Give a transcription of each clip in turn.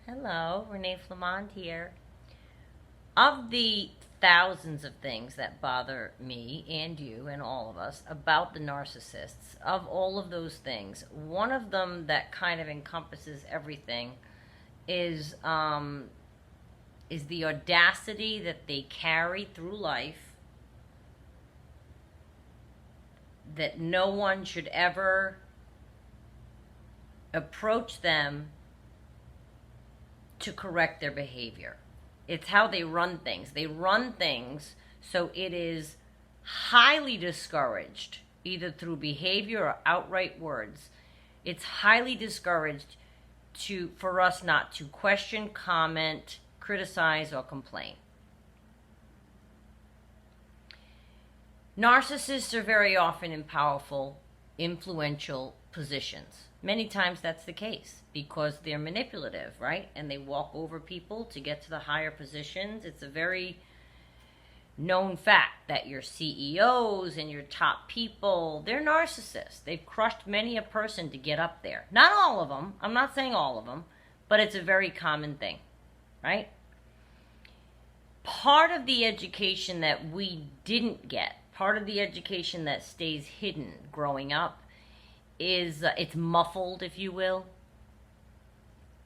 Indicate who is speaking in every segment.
Speaker 1: Hello, Renee Flamond here. Of the thousands of things that bother me and you and all of us about the narcissists, of all of those things, one of them that kind of encompasses everything is the audacity that they carry through life, that no one should ever approach them to correct their behavior. It's how they run things. They run things so it is highly discouraged, either through behavior or outright words. It's highly discouraged for us not to question, comment, criticize, or complain. Narcissists are very often in powerful, influential positions. Many times that's the case because they're manipulative, right? And they walk over people to get to the higher positions. It's a very known fact that your CEOs and your top people, they're narcissists. They've crushed many a person to get up there. Not all of them. I'm not saying all of them, but it's a very common thing, right? Part of the education that we didn't get, part of the education that stays hidden growing up, is it's muffled, if you will.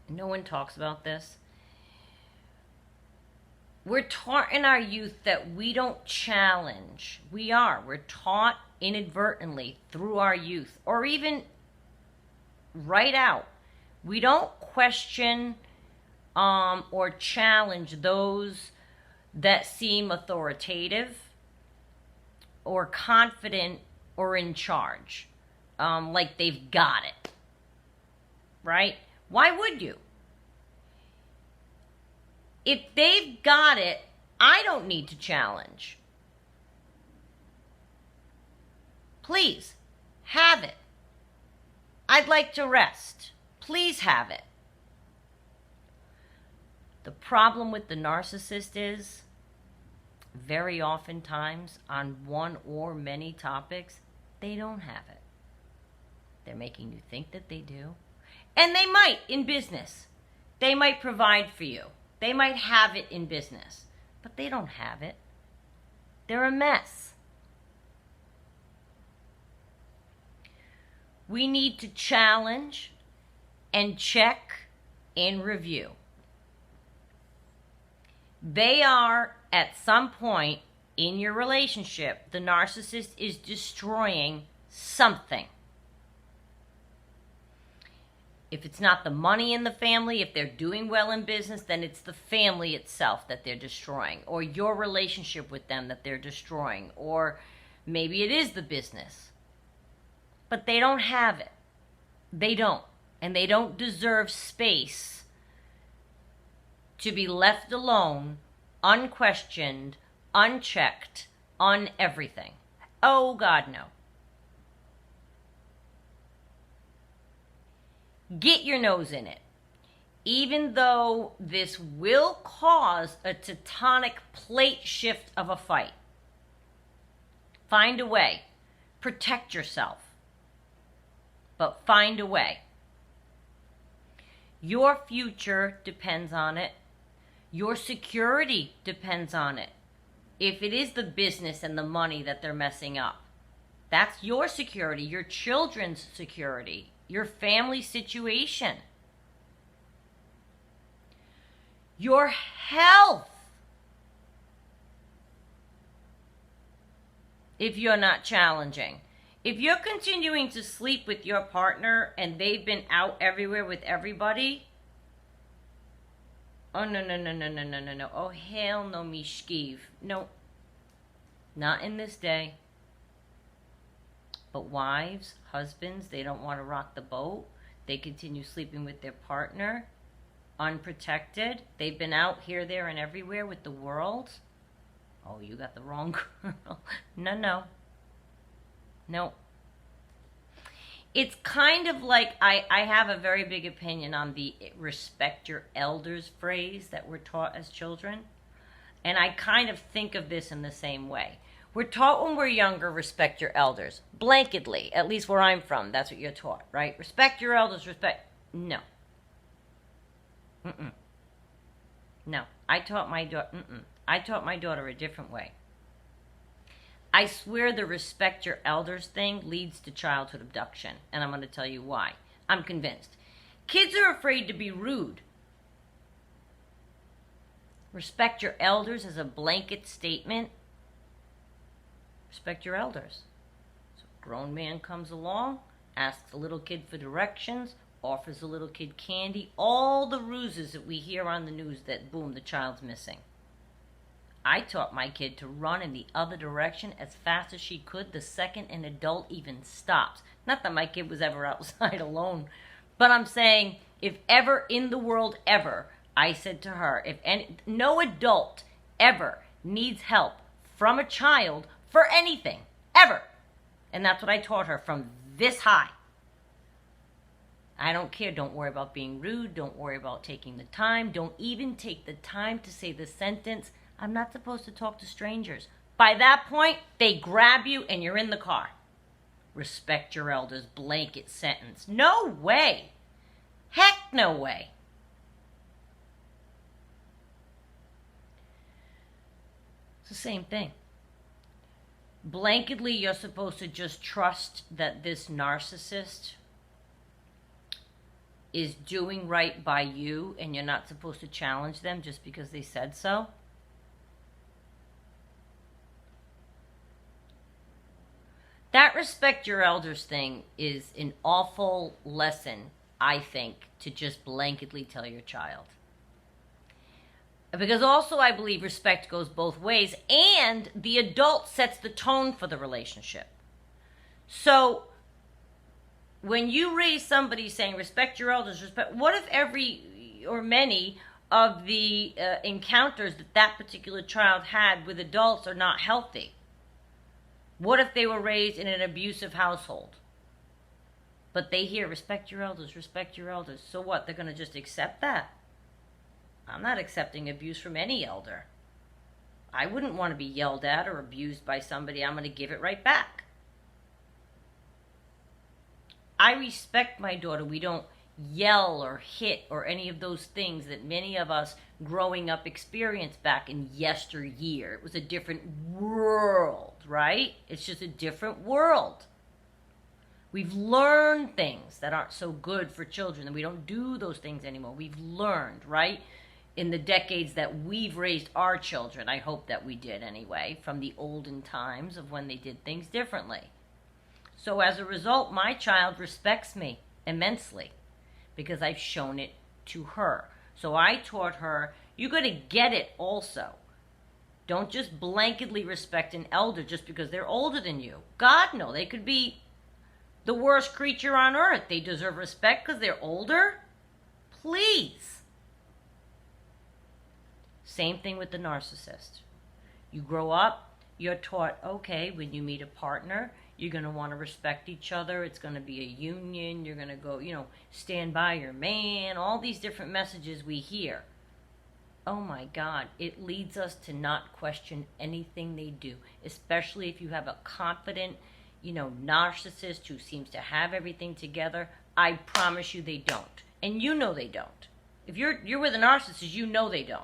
Speaker 1: No one talks about this. We're taught in our youth that we don't challenge. We're taught inadvertently through our youth, or even right out. We don't question or challenge those that seem authoritative or confident or in charge. Like they've got it, right? Why would you? If they've got it, I don't need to challenge. Please, have it. I'd like to rest. Please have it. The problem with the narcissist is, very oftentimes, on one or many topics, they don't have it. They're making you think that they do. And they might in business. They might provide for you. They might have it in business. But they don't have it. They're a mess. We need to challenge and check and review. They are, at some point in your relationship, the narcissist is destroying something. If it's not the money in the family, if they're doing well in business, then it's the family itself that they're destroying, or your relationship with them that they're destroying, or maybe it is the business. But they don't have it. They don't. And they don't deserve space to be left alone, unquestioned, unchecked, on everything. Oh, God, no. Get your nose in it. Even though this will cause a tectonic plate shift of a fight, find a way. Protect yourself. But find a way. Your future depends on it. Your security depends on it. If it is the business and the money that they're messing up, that's your security, your children's security, your family situation, your health. If you're not challenging, if you're continuing to sleep with your partner and they've been out everywhere with everybody, oh, no. Oh, hell no, mishkiv. No, not in this day. But wives, husbands, they don't want to rock the boat. They continue sleeping with their partner, unprotected. They've been out here, there, and everywhere with the world. Oh, you got the wrong girl. No. It's kind of like, I have a very big opinion on the respect your elders phrase that we're taught as children. And I kind of think of this in the same way. We're taught when we're younger, respect your elders. Blanketly, at least where I'm from, that's what you're taught, right? Respect your elders, respect. No. I taught my daughter a different way. I swear the respect your elders thing leads to childhood abduction, and I'm going to tell you why. I'm convinced. Kids are afraid to be rude. Respect your elders as a blanket statement. Respect your elders. So a grown man comes along, asks a little kid for directions, offers a little kid candy, all the ruses that we hear on the news that, boom, the child's missing. I taught my kid to run in the other direction as fast as she could the second an adult even stops. Not that my kid was ever outside alone, but I'm saying if ever in the world ever, I said to her, no adult ever needs help from a child for anything, ever. And that's what I taught her from this high. I don't care. Don't worry about being rude. Don't worry about taking the time. Don't even take the time to say the sentence, I'm not supposed to talk to strangers. By that point, they grab you and you're in the car. Respect your elders, blanket sentence. No way. Heck no way. It's the same thing. Blanketly, you're supposed to just trust that this narcissist is doing right by you, and you're not supposed to challenge them just because they said so. That respect your elders thing is an awful lesson, I think, to just blanketly tell your child. Because also I believe respect goes both ways, and the adult sets the tone for the relationship. So when you raise somebody saying respect your elders, what if every or many of the encounters that particular child had with adults are not healthy? What if they were raised in an abusive household? But they hear respect your elders, respect your elders. So what? They're going to just accept that? I'm not accepting abuse from any elder. I wouldn't want to be yelled at or abused by somebody. I'm going to give it right back. I respect my daughter. We don't yell or hit or any of those things that many of us growing up experienced back in yesteryear. It was a different world, right? It's just a different world. We've learned things that aren't so good for children, and we don't do those things anymore. We've learned, right? In the decades that we've raised our children, I hope that we did anyway, from the olden times of when they did things differently. So as a result, my child respects me immensely because I've shown it to her. So I taught her, you got to get it also. Don't just blanketly respect an elder just because they're older than you. God, no, they could be the worst creature on earth. They deserve respect because they're older? Please. Same thing with the narcissist. You grow up, you're taught, okay, when you meet a partner, you're going to want to respect each other. It's going to be a union. You're going to go, stand by your man. All these different messages we hear. Oh my God, it leads us to not question anything they do, especially if you have a confident, narcissist who seems to have everything together. I promise you they don't. And you know they don't. If you're with a narcissist, you know they don't.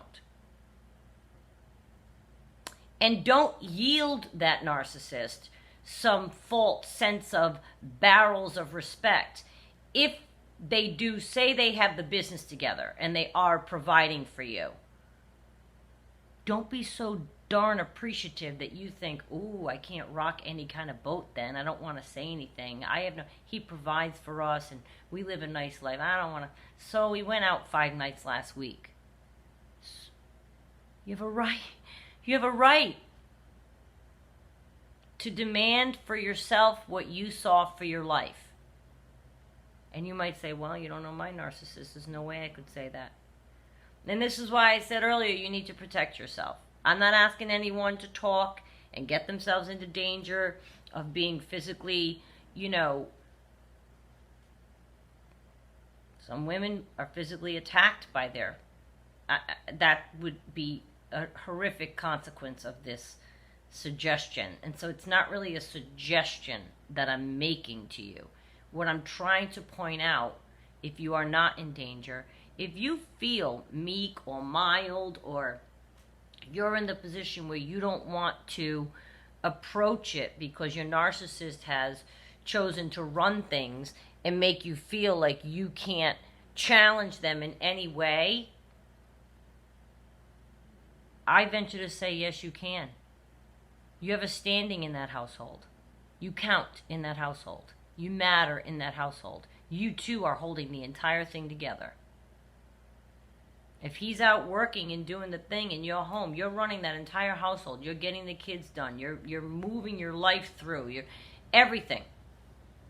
Speaker 1: And don't yield that narcissist some false sense of barrels of respect. If they do say they have the business together and they are providing for you, don't be so darn appreciative that you think, ooh, I can't rock any kind of boat then. I don't want to say anything. He provides for us and we live a nice life. I don't want to. So we went out 5 nights last week. You have a right. You have a right to demand for yourself what you saw for your life. And you might say, well, you don't know my narcissist. There's no way I could say that. And this is why I said earlier, you need to protect yourself. I'm not asking anyone to talk and get themselves into danger of being physically, some women are physically attacked by that would be a horrific consequence of this suggestion. And so it's not really a suggestion that I'm making to you. What I'm trying to point out, if you are not in danger, if you feel meek or mild, or you're in the position where you don't want to approach it because your narcissist has chosen to run things and make you feel like you can't challenge them in any way, I venture to say yes, you can. You have a standing in that household. You count in that household. You matter in that household. You too are holding the entire thing together. If he's out working and doing the thing in your home, you're running that entire household. You're getting the kids done. You're moving your life through. You're everything.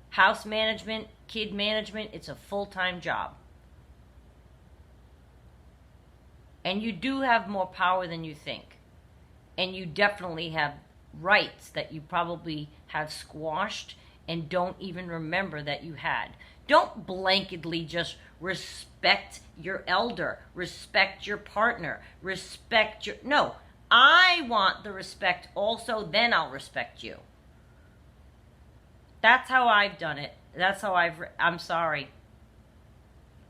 Speaker 1: House management, kid management, it's a full-time job. And you do have more power than you think. And you definitely have rights that you probably have squashed and don't even remember that you had. Don't blanketly just respect your elder, respect your partner, respect your... No, I want the respect also, then I'll respect you. That's how I've done it. That's how I'm sorry.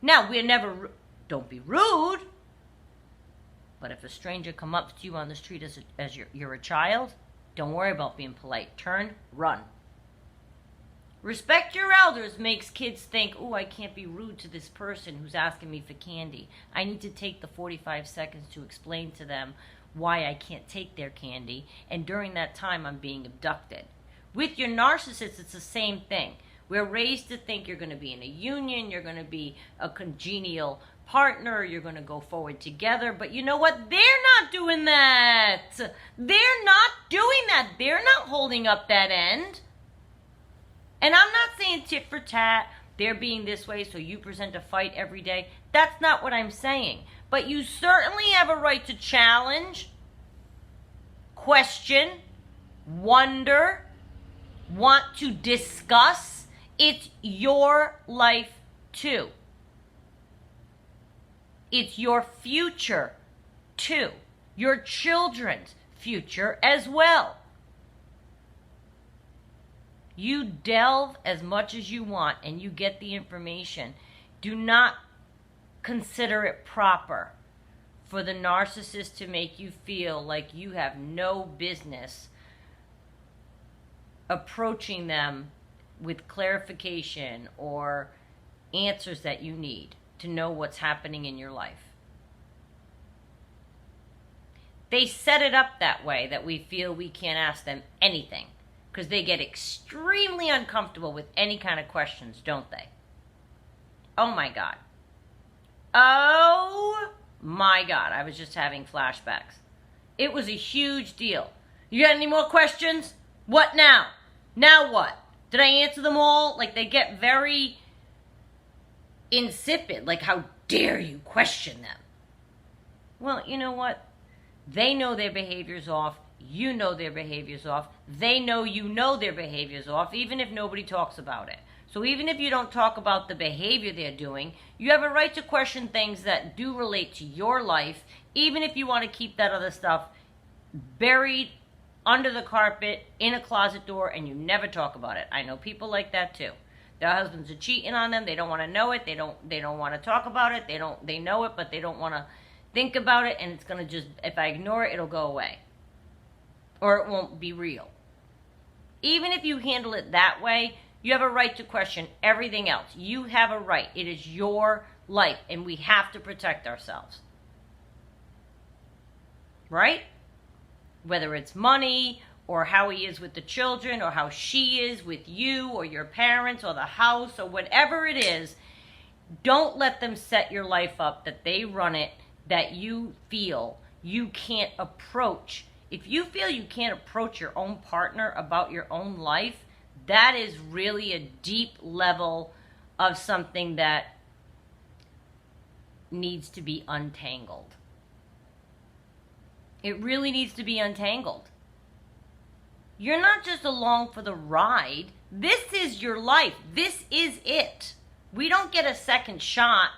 Speaker 1: Now, we're never... Don't be rude. But if a stranger come up to you on the street as you're a child, don't worry about being polite. Turn, run. Respect your elders makes kids think, oh, I can't be rude to this person who's asking me for candy. I need to take the 45 seconds to explain to them why I can't take their candy. And during that time, I'm being abducted. With your narcissist, it's the same thing. We're raised to think you're going to be in a union, you're going to be a congenial partner, you're going to go forward together. But you know what? They're not doing that. They're not doing that. They're not holding up that end. And I'm not saying tit for tat, they're being this way, so you present a fight every day. That's not what I'm saying. But you certainly have a right to challenge, question, wonder, want to discuss. It's your life too. It's your future too. Your children's future as well. You delve as much as you want and you get the information. Do not consider it proper for the narcissist to make you feel like you have no business approaching them with clarification or answers that you need to know what's happening in your life. They set it up that way that we feel we can't ask them anything, because they get extremely uncomfortable with any kind of questions, don't they? Oh my God. Oh my God. I was just having flashbacks. It was a huge deal. You got any more questions? What now? Now what? Did I answer them all? Like, they get very insipid. Like, how dare you question them? Well, you know what? They know their behavior's off. You know their behavior's off. They know you know their behavior's off, even if nobody talks about it. So even if you don't talk about the behavior they're doing, you have a right to question things that do relate to your life, even if you want to keep that other stuff buried under the carpet in a closet door and you never talk about it. I know people like that too. Their husbands are cheating on them. They don't want to know it. They don't want to talk about it. They know it, but they don't want to think about it, and it's going to just, if I ignore it, it'll go away. Or it won't be real. Even if you handle it that way, you have a right to question everything else. You have a right. It is your life, and we have to protect ourselves. Right? Whether it's money, or how he is with the children, or how she is with you, or your parents, or the house, or whatever it is, don't let them set your life up that they run it, that you feel you can't approach. If you feel you can't approach your own partner about your own life, that is really a deep level of something that needs to be untangled. It really needs to be untangled. You're not just along for the ride. This is your life. This is it. We don't get a second shot,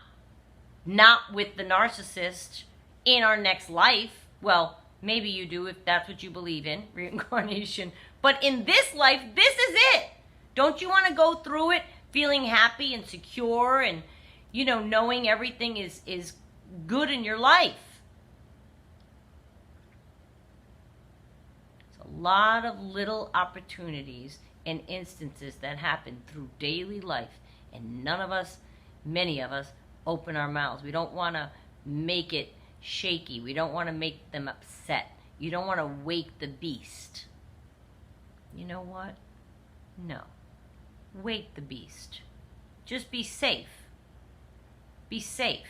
Speaker 1: not with the narcissist, in our next life. Well, maybe you do if that's what you believe in, reincarnation. But in this life, this is it. Don't you want to go through it feeling happy and secure and, knowing everything is good in your life. It's a lot of little opportunities and instances that happen through daily life, and many of us, open our mouths. We don't want to make it shaky. We don't want to make them upset. You don't want to wake the beast. You know what? No. Wake the beast. Just be safe. Be safe.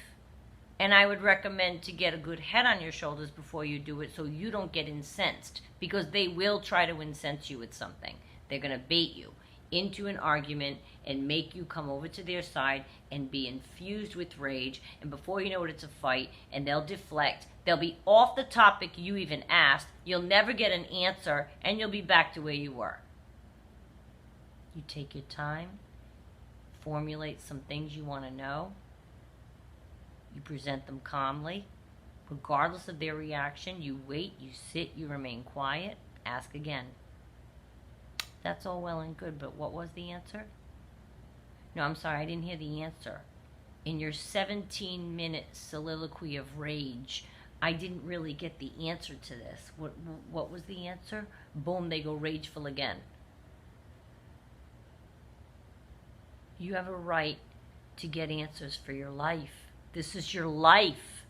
Speaker 1: And I would recommend to get a good head on your shoulders before you do it, so you don't get incensed, because they will try to incense you with something. They're going to bait you into an argument and make you come over to their side and be infused with rage, and before you know it, it's a fight, and they'll deflect. They'll be off the topic you even asked. You'll never get an answer, and you'll be back to where you were. You take your time, formulate some things you want to know. You present them calmly. Regardless of their reaction, you wait, you sit, you remain quiet, ask again. That's all well and good, but what was the answer? No, I'm sorry, I didn't hear the answer. In your 17-minute soliloquy of rage, I didn't really get the answer to this. What was the answer? Boom, they go rageful again. You have a right to get answers for your life. This is your life.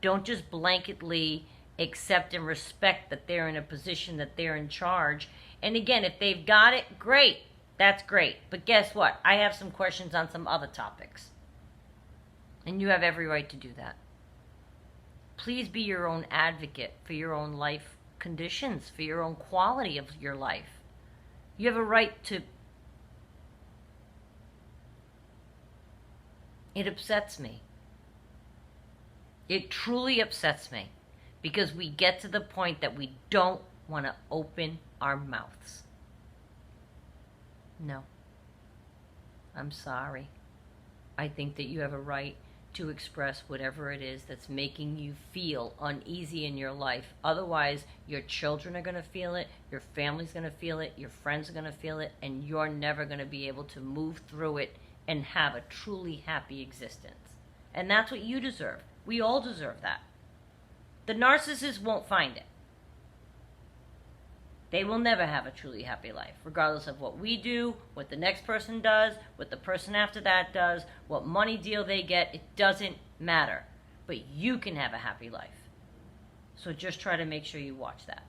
Speaker 1: Don't just blanketly accept and respect that they're in a position, that they're in charge. And again, if they've got it, great. That's great. But guess what? I have some questions on some other topics. And you have every right to do that. Please be your own advocate for your own life conditions, for your own quality of your life. You have a right to... It upsets me. It truly upsets me, because we get to the point that we don't want to open our mouths. No. I'm sorry. I think that you have a right to express whatever it is that's making you feel uneasy in your life. Otherwise, your children are going to feel it, your family's going to feel it, your friends are going to feel it, and you're never going to be able to move through it and have a truly happy existence. And that's what you deserve. We all deserve that. The narcissist won't find it. They will never have a truly happy life, regardless of what we do, what the next person does, what the person after that does, what money deal they get. It doesn't matter. But you can have a happy life. So just try to make sure you watch that.